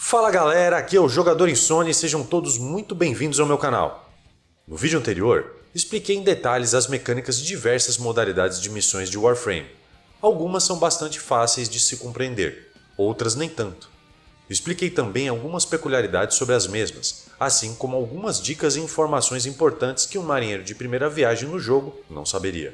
Fala galera, aqui é o Jogador Insônia e sejam todos muito bem-vindos ao meu canal. No vídeo anterior, expliquei em detalhes as mecânicas de diversas modalidades de missões de Warframe. Algumas são bastante fáceis de se compreender, outras nem tanto. Expliquei também algumas peculiaridades sobre as mesmas, assim como algumas dicas e informações importantes que um marinheiro de primeira viagem no jogo não saberia.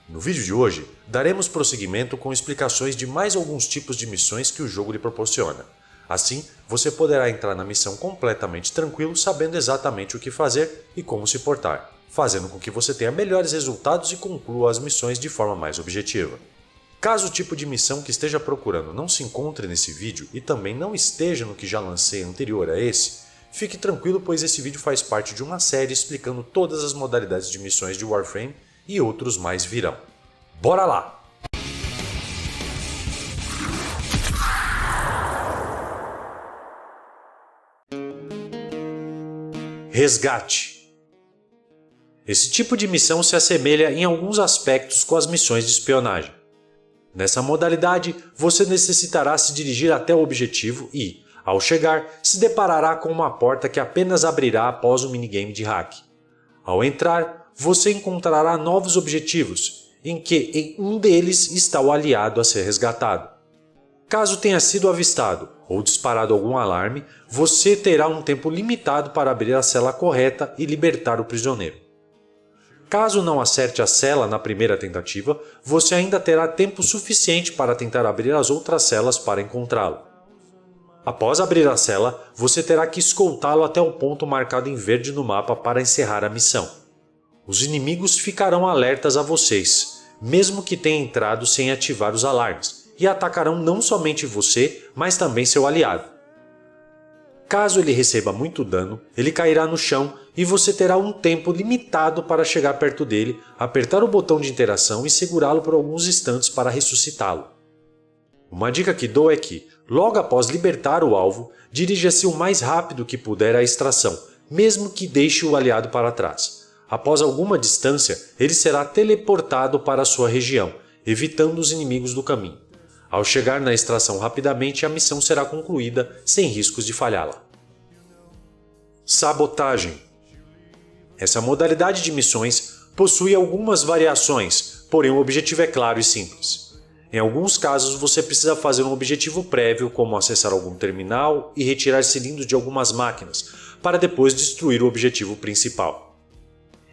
No vídeo de hoje, daremos prosseguimento com explicações de mais alguns tipos de missões que o jogo lhe proporciona. Assim, você poderá entrar na missão completamente tranquilo, sabendo exatamente o que fazer e como se portar, fazendo com que você tenha melhores resultados e conclua as missões de forma mais objetiva. Caso o tipo de missão que esteja procurando não se encontre nesse vídeo e também não esteja no que já lancei anterior a esse, fique tranquilo, pois esse vídeo faz parte de uma série explicando todas as modalidades de missões de Warframe e outros mais virão. Bora lá! Resgate. Esse tipo de missão se assemelha em alguns aspectos com as missões de espionagem. Nessa modalidade, você necessitará se dirigir até o objetivo e, ao chegar, se deparará com uma porta que apenas abrirá após o minigame de hack. Ao entrar, você encontrará novos objetivos, em que em um deles está o aliado a ser resgatado. Caso tenha sido avistado ou disparado algum alarme, você terá um tempo limitado para abrir a cela correta e libertar o prisioneiro. Caso não acerte a cela na primeira tentativa, você ainda terá tempo suficiente para tentar abrir as outras celas para encontrá-lo. Após abrir a cela, você terá que escoltá-lo até o ponto marcado em verde no mapa para encerrar a missão. Os inimigos ficarão alertas a vocês, mesmo que tenha entrado sem ativar os alarmes, e atacarão não somente você, mas também seu aliado. Caso ele receba muito dano, ele cairá no chão e você terá um tempo limitado para chegar perto dele, apertar o botão de interação e segurá-lo por alguns instantes para ressuscitá-lo. Uma dica que dou é que, logo após libertar o alvo, dirija-se o mais rápido que puder à extração, mesmo que deixe o aliado para trás. Após alguma distância, ele será teleportado para a sua região, evitando os inimigos do caminho. Ao chegar na extração rapidamente, a missão será concluída sem riscos de falhá-la. Sabotagem. Essa modalidade de missões possui algumas variações, porém o objetivo é claro e simples. Em alguns casos você precisa fazer um objetivo prévio, como acessar algum terminal e retirar cilindros de algumas máquinas, para depois destruir o objetivo principal.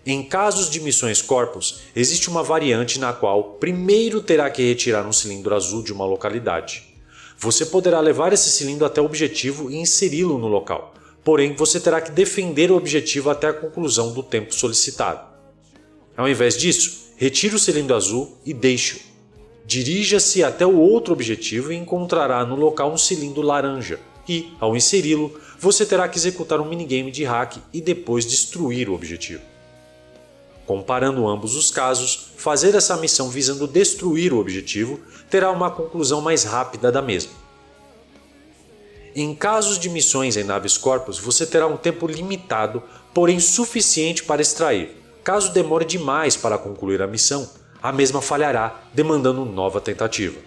Em casos de missões corpus, existe uma variante na qual primeiro terá que retirar um cilindro azul de uma localidade. Você poderá levar esse cilindro até o objetivo e inseri-lo no local, porém você terá que defender o objetivo até a conclusão do tempo solicitado. Ao invés disso, retire o cilindro azul e deixe-o. Dirija-se até o outro objetivo e encontrará no local um cilindro laranja e, ao inseri-lo, você terá que executar um minigame de hack e depois destruir o objetivo. Comparando ambos os casos, fazer essa missão visando destruir o objetivo terá uma conclusão mais rápida da mesma. Em casos de missões em naves corpus, você terá um tempo limitado, porém suficiente para extrair. Caso demore demais para concluir a missão, a mesma falhará, demandando nova tentativa.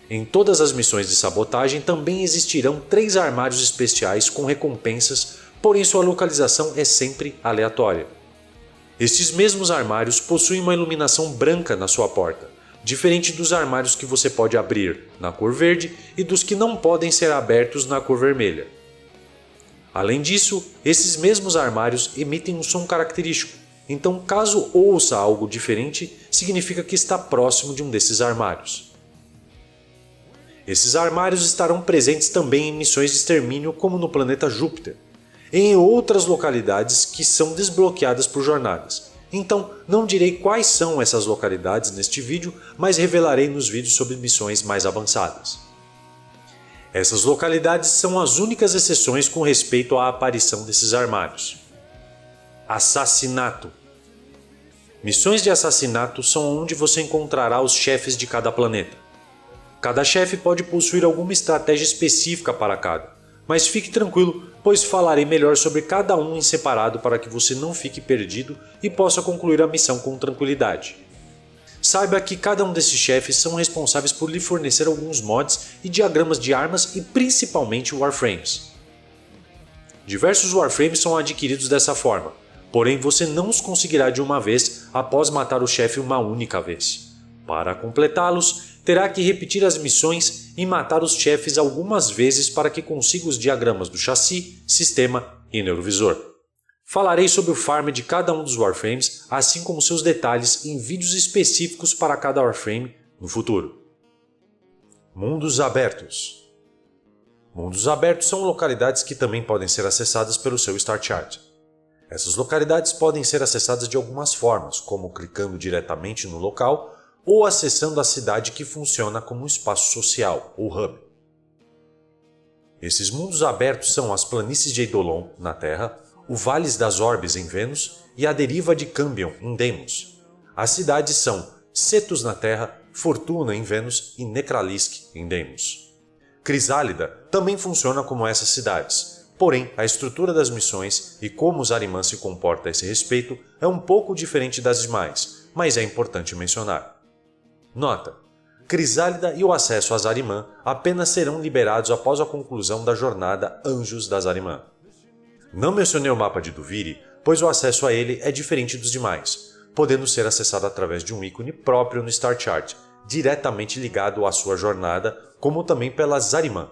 Em todas as missões de sabotagem também existirão 3 armários especiais com recompensas, porém sua localização é sempre aleatória. Estes mesmos armários possuem uma iluminação branca na sua porta, diferente dos armários que você pode abrir na cor verde e dos que não podem ser abertos na cor vermelha. Além disso, esses mesmos armários emitem um som característico, então caso ouça algo diferente, significa que está próximo de um desses armários. Esses armários estarão presentes também em missões de extermínio como no planeta Júpiter, e em outras localidades que são desbloqueadas por jornadas. Então, não direi quais são essas localidades neste vídeo, mas revelarei nos vídeos sobre missões mais avançadas. Essas localidades são as únicas exceções com respeito à aparição desses armários. Assassinato. Missões de assassinato são onde você encontrará os chefes de cada planeta. Cada chefe pode possuir alguma estratégia específica para cada, mas fique tranquilo, pois falarei melhor sobre cada um em separado para que você não fique perdido e possa concluir a missão com tranquilidade. saiba que cada um desses chefes são responsáveis por lhe fornecer alguns mods e diagramas de armas e principalmente Warframes. Diversos Warframes são adquiridos dessa forma, porém você não os conseguirá de uma vez após matar o chefe uma única vez. Para completá-los, terá que repetir as missões e matar os chefes algumas vezes para que consiga os diagramas do chassi, sistema e neurovisor. Falarei sobre o farm de cada um dos Warframes, assim como seus detalhes em vídeos específicos para cada Warframe no futuro. Mundos abertos. Mundos abertos são localidades que também podem ser acessadas pelo seu Star Chart. Essas localidades podem ser acessadas de algumas formas, como clicando diretamente no local ou acessando a cidade que funciona como um espaço social, ou hub. Esses mundos abertos são as planícies de Eidolon, na Terra, o Vales das Orbes em Vênus e a deriva de Cambion em Deimos. As cidades são Cetus na Terra, Fortuna em Vênus e Necralisk em Deimos. Crisálida também funciona como essas cidades, porém a estrutura das missões e como Zariman se comporta a esse respeito é um pouco diferente das demais, mas é importante mencionar. Nota: Crisálida e o acesso a Zariman apenas serão liberados após a conclusão da jornada Anjos da Zariman. Não mencionei o mapa de Duviri, pois o acesso a ele é diferente dos demais, podendo ser acessado através de um ícone próprio no Star Chart, diretamente ligado à sua jornada, como também pela Zariman.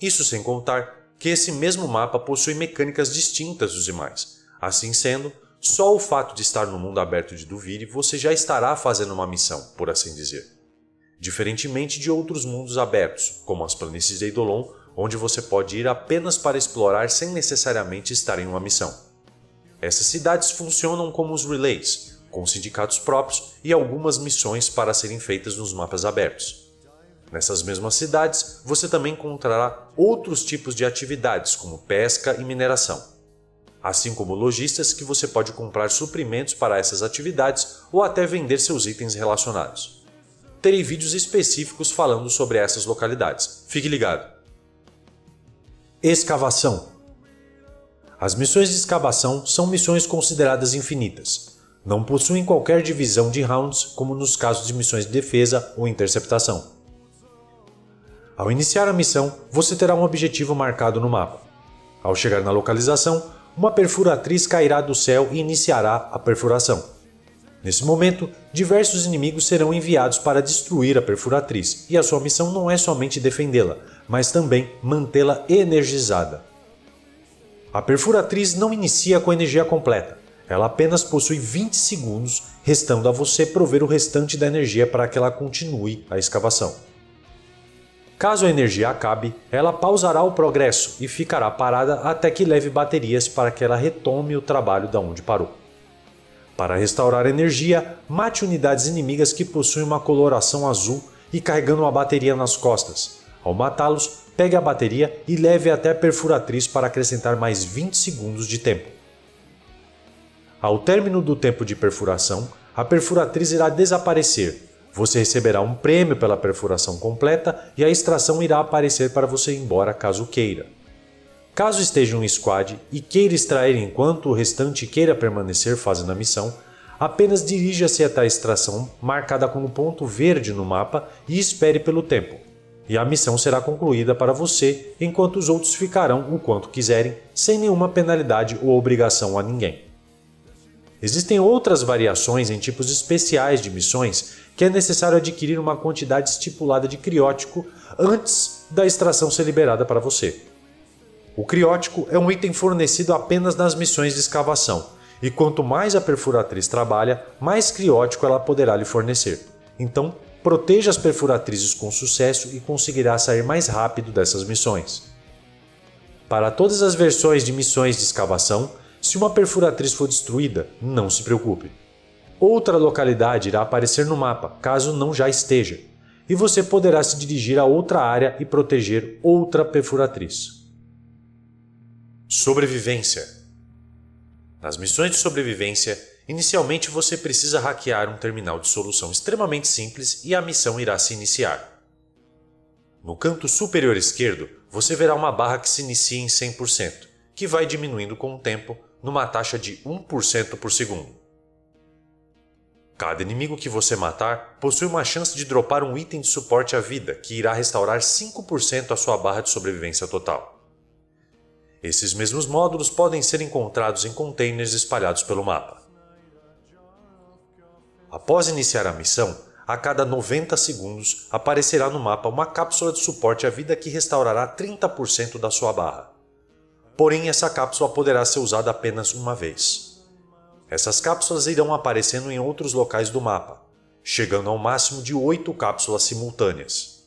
Isso sem contar que esse mesmo mapa possui mecânicas distintas dos demais. Assim sendo, só o fato de estar no mundo aberto de Duviri você já estará fazendo uma missão, por assim dizer. Diferentemente de outros mundos abertos, como as planícies de Eidolon, onde você pode ir apenas para explorar sem necessariamente estar em uma missão. Essas cidades funcionam como os relays, com sindicatos próprios e algumas missões para serem feitas nos mapas abertos. Nessas mesmas cidades, você também encontrará outros tipos de atividades, como pesca e mineração, assim como lojistas que você pode comprar suprimentos para essas atividades ou até vender seus itens relacionados. Terei vídeos específicos falando sobre essas localidades. Fique ligado! Escavação. As missões de escavação são missões consideradas infinitas. Não possuem qualquer divisão de rounds, como nos casos de missões de defesa ou interceptação. Ao iniciar a missão, você terá um objetivo marcado no mapa. Ao chegar na localização, uma perfuratriz cairá do céu e iniciará a perfuração. Nesse momento, diversos inimigos serão enviados para destruir a perfuratriz, e a sua missão não é somente defendê-la, mas também mantê-la energizada. A perfuratriz não inicia com a energia completa, ela apenas possui 20 segundos, restando a você prover o restante da energia para que ela continue a escavação. Caso a energia acabe, ela pausará o progresso e ficará parada até que leve baterias para que ela retome o trabalho da onde parou. Para restaurar energia, mate unidades inimigas que possuem uma coloração azul e carregando uma bateria nas costas. Ao matá-los, pegue a bateria e leve até a perfuratriz para acrescentar mais 20 segundos de tempo. Ao término do tempo de perfuração, a perfuratriz irá desaparecer. Você receberá um prêmio pela perfuração completa e a extração irá aparecer para você ir embora caso queira. Caso esteja um squad e queira extrair enquanto o restante queira permanecer fazendo a missão, apenas dirija-se até a extração marcada como ponto verde no mapa e espere pelo tempo. E a missão será concluída para você, enquanto os outros ficarão o quanto quiserem, sem nenhuma penalidade ou obrigação a ninguém. Existem outras variações em tipos especiais de missões que é necessário adquirir uma quantidade estipulada de criótico antes da extração ser liberada para você. O criótico é um item fornecido apenas nas missões de escavação, e quanto mais a perfuratriz trabalha, mais criótico ela poderá lhe fornecer. Então, proteja as perfuratrizes com sucesso e conseguirá sair mais rápido dessas missões. Para todas as versões de missões de escavação, se uma perfuratriz for destruída, não se preocupe. Outra localidade irá aparecer no mapa, caso não já esteja, e você poderá se dirigir a outra área e proteger outra perfuratriz. Sobrevivência. Nas missões de sobrevivência, inicialmente você precisa hackear um terminal de solução extremamente simples e a missão irá se iniciar. No canto superior esquerdo, você verá uma barra que se inicia em 100%, que vai diminuindo com o tempo numa taxa de 1% por segundo. Cada inimigo que você matar possui uma chance de dropar um item de suporte à vida que irá restaurar 5% a sua barra de sobrevivência total. Esses mesmos módulos podem ser encontrados em containers espalhados pelo mapa. Após iniciar a missão, a cada 90 segundos aparecerá no mapa uma cápsula de suporte à vida que restaurará 30% da sua barra. Porém, essa cápsula poderá ser usada apenas uma vez. Essas cápsulas irão aparecendo em outros locais do mapa, chegando ao máximo de 8 cápsulas simultâneas.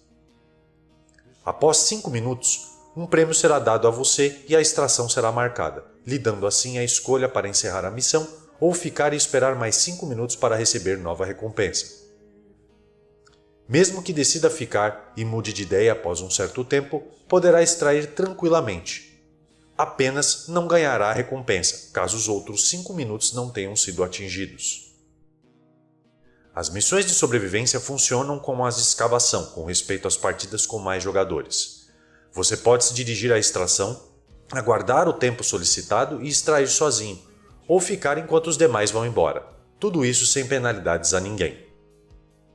Após 5 minutos, um prêmio será dado a você e a extração será marcada, lhe dando assim a escolha para encerrar a missão ou ficar e esperar mais 5 minutos para receber nova recompensa. Mesmo que decida ficar e mude de ideia após um certo tempo, poderá extrair tranquilamente. Apenas não ganhará a recompensa, caso os outros 5 minutos não tenham sido atingidos. As missões de sobrevivência funcionam como as de escavação com respeito às partidas com mais jogadores. Você pode se dirigir à extração, aguardar o tempo solicitado e extrair sozinho, ou ficar enquanto os demais vão embora. Tudo isso sem penalidades a ninguém.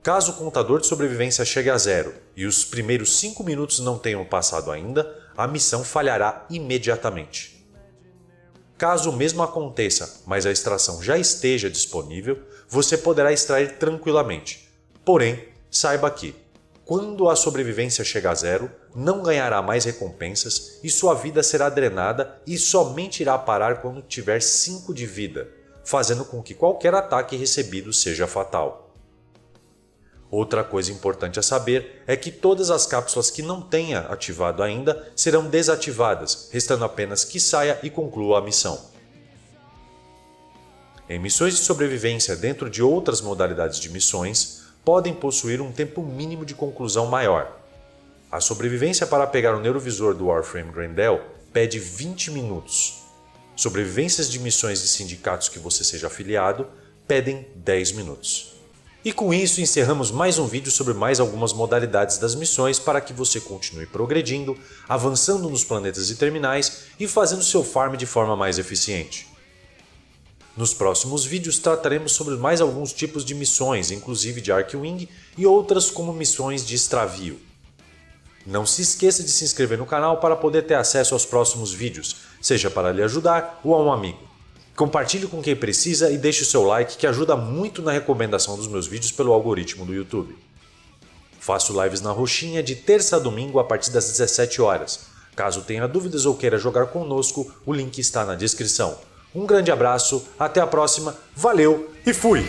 Caso o contador de sobrevivência chegue a 0 e os primeiros 5 minutos não tenham passado ainda, a missão falhará imediatamente. Caso o mesmo aconteça, mas a extração já esteja disponível, você poderá extrair tranquilamente. Porém, saiba que, quando a sobrevivência chegar a 0, não ganhará mais recompensas e sua vida será drenada e somente irá parar quando tiver 5 de vida, fazendo com que qualquer ataque recebido seja fatal. Outra coisa importante a saber é que todas as cápsulas que não tenha ativado ainda serão desativadas, restando apenas que saia e conclua a missão. Em missões de sobrevivência dentro de outras modalidades de missões, podem possuir um tempo mínimo de conclusão maior. A sobrevivência para pegar o neurovisor do Warframe Grendel pede 20 minutos. Sobrevivências de missões de sindicatos que você seja afiliado pedem 10 minutos. E com isso encerramos mais um vídeo sobre mais algumas modalidades das missões para que você continue progredindo, avançando nos planetas e terminais e fazendo seu farm de forma mais eficiente. Nos próximos vídeos trataremos sobre mais alguns tipos de missões, inclusive de Archwing e outras como missões de extravio. Não se esqueça de se inscrever no canal para poder ter acesso aos próximos vídeos, seja para lhe ajudar ou a um amigo. Compartilhe com quem precisa e deixe o seu like que ajuda muito na recomendação dos meus vídeos pelo algoritmo do YouTube. Faço lives na roxinha de terça a domingo a partir das 17 horas. Caso tenha dúvidas ou queira jogar conosco, o link está na descrição. Um grande abraço, até a próxima, valeu e fui!